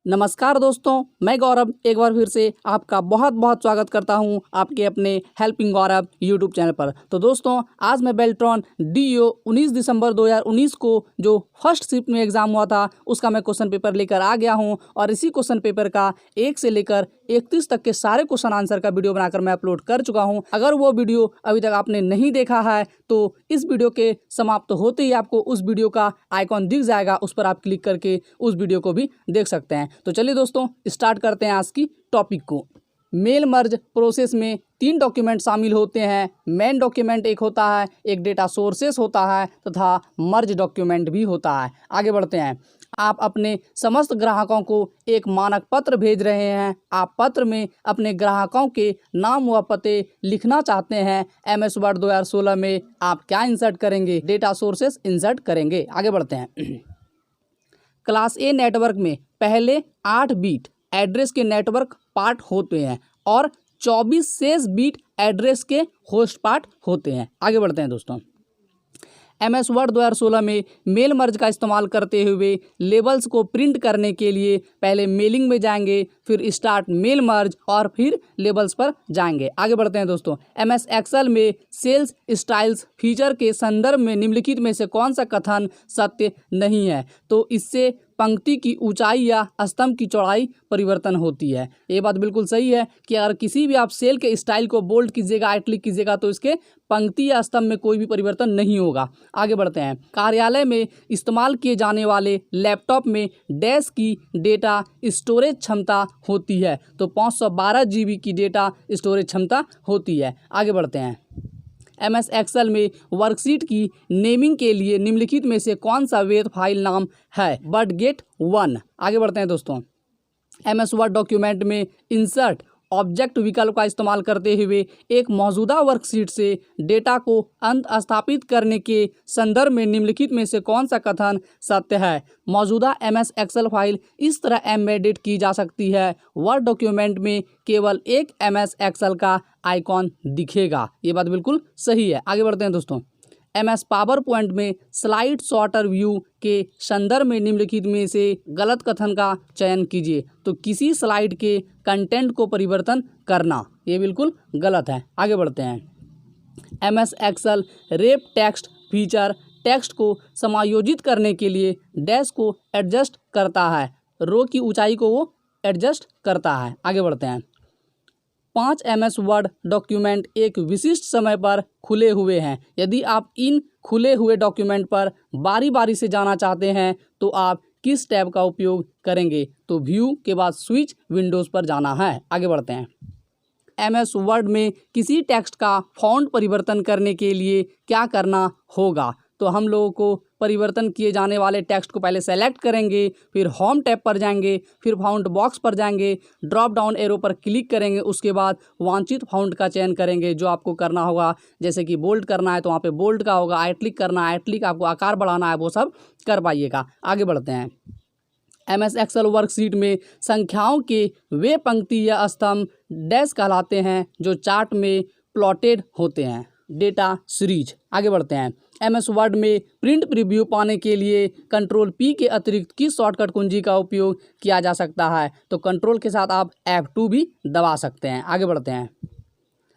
नमस्कार दोस्तों, मैं गौरव एक बार फिर से आपका बहुत बहुत स्वागत करता हूं आपके अपने हेल्पिंग गौरव यूट्यूब चैनल पर। तो दोस्तों, आज मैं बेल्ट्रॉन DO 19 दिसंबर 2019 को जो फर्स्ट शिफ्ट में एग्ज़ाम हुआ था उसका मैं क्वेश्चन पेपर लेकर आ गया हूं और इसी क्वेश्चन पेपर का 1 से लेकर 31 तक के सारे क्वेश्चन आंसर का वीडियो बनाकर मैं अपलोड कर चुका हूं। अगर वो वीडियो अभी तक आपने नहीं देखा है तो इस वीडियो के समाप्त होते ही आपको उस वीडियो का आइकॉन दिख जाएगा, उस पर आप क्लिक करके उस वीडियो को भी देख सकते हैं। तो चलिए दोस्तों, स्टार्ट करते हैं आज की टॉपिक को। मेल मर्ज प्रोसेस में 3 डॉक्यूमेंट शामिल होते हैं। मेन डॉक्यूमेंट एक होता है, एक डेटा सोर्सेस होता है तथा मर्ज डॉक्यूमेंट भी होता है। आगे बढ़ते हैं। आप अपने समस्त ग्राहकों को एक मानक पत्र भेज रहे हैं। आप पत्र में अपने ग्राहकों के नाम व पते लिखना चाहते हैं। MS वर्ड 2016 में आप क्या इंसर्ट करेंगे? डेटा सोर्सेस इंसर्ट करेंगे। आगे बढ़ते हैं। क्लास A नेटवर्क में पहले 8 बीट एड्रेस के नेटवर्क पार्ट होते हैं और 24 शेष बीट एड्रेस के होस्ट पार्ट होते हैं। आगे बढ़ते हैं दोस्तों। MS वर्ड 2016 में मेल मर्ज का इस्तेमाल करते हुए लेबल्स को प्रिंट करने के लिए पहले मेलिंग में जाएंगे, फिर स्टार्ट मेल मर्ज और फिर लेबल्स पर जाएंगे। आगे बढ़ते हैं दोस्तों। MS एक्सेल में सेल्स स्टाइल्स फीचर के संदर्भ में निम्नलिखित में से कौन सा कथन सत्य नहीं है? तो इससे पंक्ति की ऊंचाई या स्तंभ की चौड़ाई परिवर्तन होती है। ये बात बिल्कुल सही है कि अगर किसी भी आप सेल के स्टाइल को बोल्ड कीजिएगा, इटैलिक कीजिएगा तो इसके पंक्ति या स्तंभ में कोई भी परिवर्तन नहीं होगा। आगे बढ़ते हैं। कार्यालय में इस्तेमाल किए जाने वाले लैपटॉप में डैश की डेटा स्टोरेज क्षमता होती है, तो 512 GB की डेटा स्टोरेज क्षमता होती है। आगे बढ़ते हैं। MS एक्सेल में वर्कशीट की नेमिंग के लिए निम्नलिखित में से कौन सा वैध फाइल नाम है? बडगेट 1। आगे बढ़ते हैं दोस्तों। MS वर्ड डॉक्यूमेंट में इंसर्ट ऑब्जेक्ट विकल्प का इस्तेमाल करते हुए एक मौजूदा वर्कशीट से डेटा को अंत स्थापित करने के संदर्भ में निम्नलिखित में से कौन सा कथन सत्य है? मौजूदा MS एक्सेल फाइल इस तरह एम्बेडेड की जा सकती है, वर्ड डॉक्यूमेंट में केवल एक MS एक्सेल का आइकॉन दिखेगा। ये बात बिल्कुल सही है। आगे बढ़ते हैं दोस्तों। MS पावर पॉइंट में स्लाइड सॉर्टर व्यू के संदर्भ में निम्नलिखित में से गलत कथन का चयन कीजिए। तो किसी स्लाइड के कंटेंट को परिवर्तन करना, ये बिल्कुल गलत है। आगे बढ़ते हैं। MS Excel wrap text feature text को समायोजित करने के लिए डैश को एडजस्ट करता है, रो की ऊंचाई को वो एडजस्ट करता है। आगे बढ़ते हैं। 5 MS वर्ड डॉक्यूमेंट एक विशिष्ट समय पर खुले हुए हैं। यदि आप इन खुले हुए डॉक्यूमेंट पर बारी बारी से जाना चाहते हैं तो आप किस टैब का उपयोग करेंगे? तो व्यू के बाद स्विच विंडोज़ पर जाना है। आगे बढ़ते हैं। MS वर्ड में किसी टेक्स्ट का फॉन्ट परिवर्तन करने के लिए क्या करना होगा? तो हम लोगों को परिवर्तन किए जाने वाले टेक्स्ट को पहले सेलेक्ट करेंगे, फिर होम टैब पर जाएंगे, फिर फाउंट बॉक्स पर जाएंगे, ड्रॉप डाउन एरो पर क्लिक करेंगे, उसके बाद वांछित फाउंट का चयन करेंगे जो आपको करना होगा। जैसे कि बोल्ड करना है तो वहाँ पे बोल्ड का होगा, आइटलिक करना है, आइटलिक आपको आकार बढ़ाना है, वो सब कर पाइएगा। आगे बढ़ते हैं। MS एक्सेल वर्कशीट में संख्याओं के वे पंक्ति या स्तंभ डैश कहलाते हैं जो चार्ट में प्लॉटेड होते हैं। Data series. आगे बढ़ते हैं। MS वर्ड में प्रिंट प्रीव्यू पाने के लिए Ctrl+P के अतिरिक्त किस शॉर्टकट कुंजी का उपयोग किया जा सकता है? तो कंट्रोल के साथ आप F2 भी दबा सकते हैं। आगे बढ़ते हैं।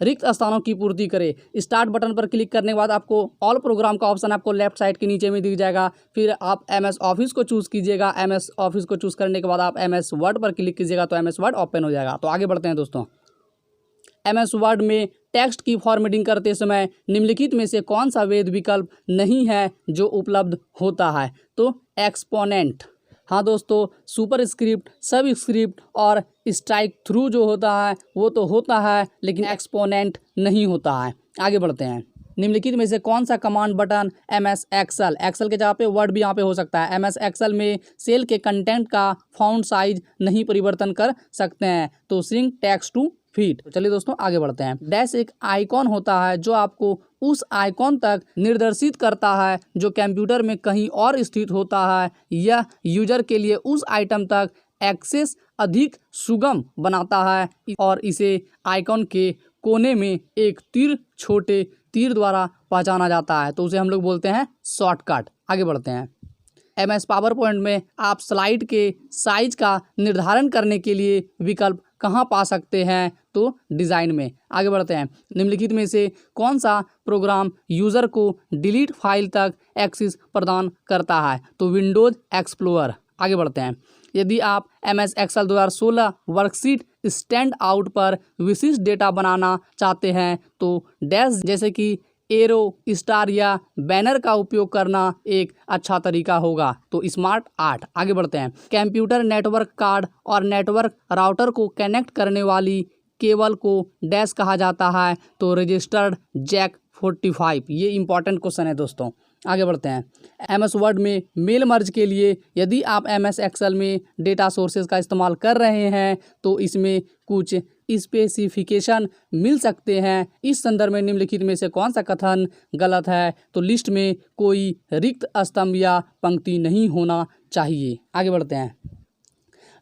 रिक्त स्थानों की पूर्ति करें। स्टार्ट बटन पर क्लिक करने के बाद आपको ऑल प्रोग्राम का ऑप्शन आपको लेफ्ट साइड के नीचे में दिख जाएगा। फिर आप MS ऑफिस को चूज़ कीजिएगा। MS ऑफिस को चूज़ करने के बाद आप MS वर्ड पर क्लिक कीजिएगा तो MS वर्ड ओपन हो जाएगा। तो आगे बढ़ते हैं दोस्तों। MS वर्ड में टेक्स्ट की फॉर्मेटिंग करते समय निम्नलिखित में से कौन सा वैध विकल्प नहीं है जो उपलब्ध होता है? तो एक्सपोनेंट। हाँ दोस्तों, सुपर स्क्रिप्ट, सब स्क्रिप्ट और स्ट्राइक थ्रू जो होता है वो तो होता है, लेकिन एक्सपोनेंट नहीं होता है। आगे बढ़ते हैं। निम्नलिखित में से कौन सा कमांड बटन MS एक्सेल के जगह पे वर्ड भी यहाँ पे हो सकता है। MS एक्सेल में सेल के कंटेंट का फॉन्ट साइज नहीं परिवर्तन कर सकते हैं, तो श्रिंक टेक्स्ट टू फिट। तो चलिए दोस्तों आगे बढ़ते हैं। डैश एक आइकॉन होता है जो आपको उस आइकॉन तक निर्देशित करता है जो कंप्यूटर में कहीं और स्थित होता है। यह यूजर के लिए उस आइटम तक एक्सेस अधिक सुगम बनाता है और इसे आइकॉन के कोने में एक छोटे तीर द्वारा पहचाना जाता है, तो उसे हम लोग बोलते हैं शॉर्टकट। आगे बढ़ते हैं। MS पावर पॉइंट में आप स्लाइड के साइज का निर्धारण करने के लिए विकल्प कहाँ पा सकते हैं? तो डिज़ाइन में। आगे बढ़ते हैं। निम्नलिखित में से कौन सा प्रोग्राम यूज़र को डिलीट फाइल तक एक्सेस प्रदान करता है? तो विंडोज़ एक्सप्लोरर। आगे बढ़ते हैं। यदि आप MS Excel 2016 worksheet stand out पर विशिष्ट डेटा बनाना चाहते हैं तो डैश जैसे कि एरो, स्टार या बैनर का उपयोग करना एक अच्छा तरीका होगा। तो स्मार्ट 8। आगे बढ़ते हैं। कंप्यूटर नेटवर्क कार्ड और नेटवर्क राउटर को कनेक्ट करने वाली केबल को डैश कहा जाता है? तो रजिस्टर्ड जैक 45। ये इंपॉर्टेंट क्वेश्चन है दोस्तों। आगे बढ़ते हैं। MS वर्ड में मेल मर्ज के लिए यदि आप MS एक्सेल में डेटा सोर्सेज का इस्तेमाल कर रहे हैं तो इसमें कुछ स्पेसिफिकेशन मिल सकते हैं। इस संदर्भ में निम्नलिखित में से कौन सा कथन गलत है? तो लिस्ट में कोई रिक्त स्तंभ या पंक्ति नहीं होना चाहिए। आगे बढ़ते हैं।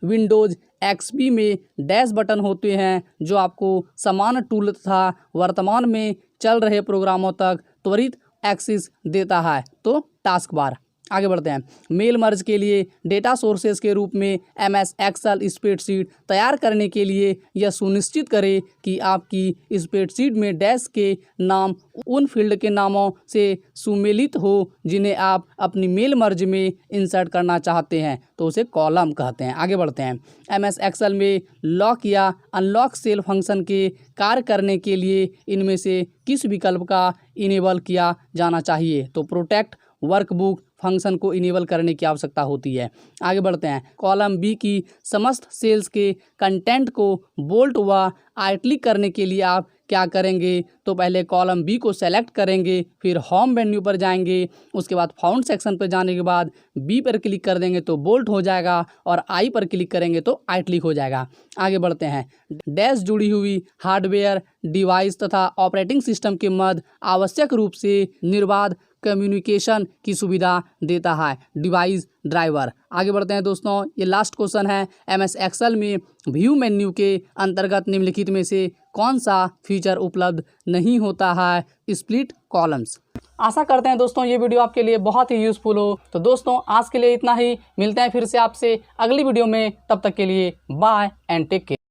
विंडोज़ XP में डैश बटन होते हैं जो आपको समान टूल तथा वर्तमान में चल रहे प्रोग्रामों तक त्वरित एक्सेस देता है। तो टास्क बार। आगे बढ़ते हैं। मेल मर्ज के लिए डेटा सोर्सेज के रूप में MS एक्सेल स्प्रेडशीट तैयार करने के लिए यह सुनिश्चित करें कि आपकी स्प्रेडशीट में डैश के नाम उन फील्ड के नामों से सुमेलित हो जिन्हें आप अपनी मेल मर्ज में इंसर्ट करना चाहते हैं। तो उसे कॉलम कहते हैं। आगे बढ़ते हैं। MS एक्सेल में लॉक या अनलॉक सेल फंक्शन के कार्य करने के लिए इनमें से किस विकल्प का इनेबल किया जाना चाहिए? तो प्रोटेक्ट वर्कबुक फंक्शन को इनेबल करने की आवश्यकता होती है। आगे बढ़ते हैं। कॉलम बी की समस्त सेल्स के कंटेंट को बोल्ट व आइटलिक करने के लिए आप क्या करेंगे? तो पहले कॉलम बी को सेलेक्ट करेंगे, फिर होम मेन्यू पर जाएंगे, उसके बाद फाउंड सेक्शन पर जाने के बाद बी पर क्लिक कर देंगे तो बोल्ट हो जाएगा और आई पर क्लिक करेंगे तो आइटलिक हो जाएगा। आगे बढ़ते हैं। डैश जुड़ी हुई हार्डवेयर डिवाइस तथा ऑपरेटिंग सिस्टम के मध्य आवश्यक रूप से निर्बाध कम्युनिकेशन की सुविधा देता है डिवाइस ड्राइवर। आगे बढ़ते हैं दोस्तों। ये लास्ट क्वेश्चन है। MS एक्सेल में व्यू मेन्यू के अंतर्गत निम्नलिखित में से कौन सा फीचर उपलब्ध नहीं होता है? Split columns. आशा करते हैं दोस्तों ये वीडियो आपके लिए बहुत ही यूजफुल हो। तो दोस्तों आज के लिए इतना ही। मिलते हैं फिर से आपसे अगली वीडियो में। तब तक के लिए बाय एंड टेक केयर।